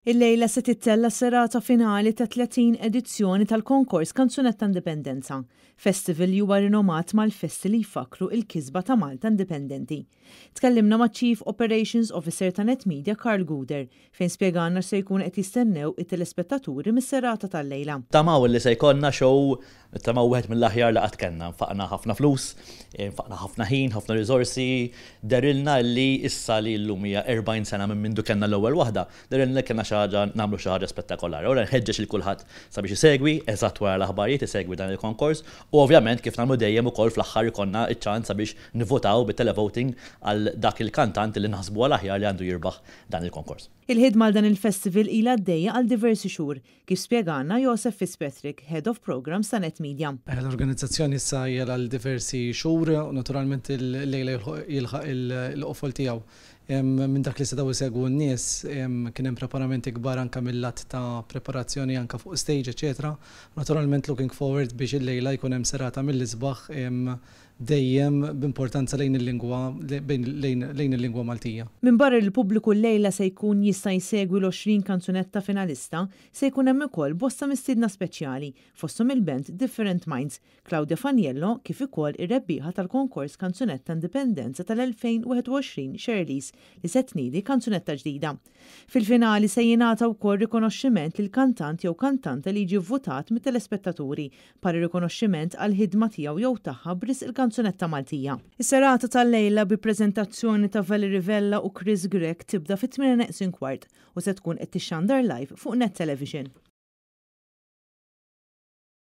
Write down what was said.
Il-lejla se tittella serata finali ta' 30 edizzjoni tal-konkors Kanzunetta Indipendenza, festival li huwa rinomat mal-festi li jfakru il-kisba ta' Malta Indipendenti. Tkellimna ma' Chief Operations Officer ta' NetMedia Karl Guder fejn spjegana se jkun qed jistennew it-telespettaturi mis-serata tal-lejla. Tamaw li se jkollna show, tamaw wieħed mill-aħjar li qatt kellna, nfaqna ħafna flus, nfaqna ħafna ħin, ħafna riżorsi, derilna li issa li llum hija 40 sena minn mindu kellna l-ewwel waħda, derilna kellna xi ħaġa nagħmlu xi ħaġa spettakolari. Ora nħeġġeġ il kulħadd sabiex isegwi eżatt wara l-aħbarijiet isegwi dan il-konkors u ovvjament kif nagħmlu dejjem ukoll fl-aħħar ikollna ċ-ċans sabiex nivvotaw bit-televoting għal dak il-kantant li naħsbu għal aħjar li għandu jirbaħ dan il-konkors. Il-ħidma għal dan il-festival ilha għaddejja għal diversi xhur, kif spjegana Joseph Fitzpatrick, Head of Programs ta' NetMedia. L-organizzazzjoni issa hija għal diversi xhur u naturalment il-lejla jilħaq il-qofol tiegħu. Minn dak li sedaw isegwu n-nies kien hemm preparamenti kbar anke mill-lat ta' preparazzjoni anke fuq stage, eċetera. Naturalment looking forward biex il-lejla jkun hemm serata mill-isbaħ dejjem b'importanza lejn il-lingwa lejn il-lingwa Maltija. Minn barra il-pubbliku l-lejla se jkun jista' jsegwi l-20 kanzunetta finalista, se jkun hemm ukoll bosta mistiedna speċjali fosthom il-band Different Minds, Claudia Faniello kif ukoll ir-rebbieħa tal-konkors Kanzunetta Indipendenza tal-2021 Shirley's li se tniedi kanzunetta ġdida. Fil-finali se jingħata wkoll rikonoxximent lil kantant jew kantanta li jiġi vvutat mit-telespettaturi par rikonoxximent għal ħidma tiegħu jew tagħha bris il-kanzunetta Maltija. Is-serata tal-lejla bi preżentazzjoni ta' Valerie Rivella u Chris Gregg tibda fit-8:15 u se tkun qed tixxandar live fuq Net Television.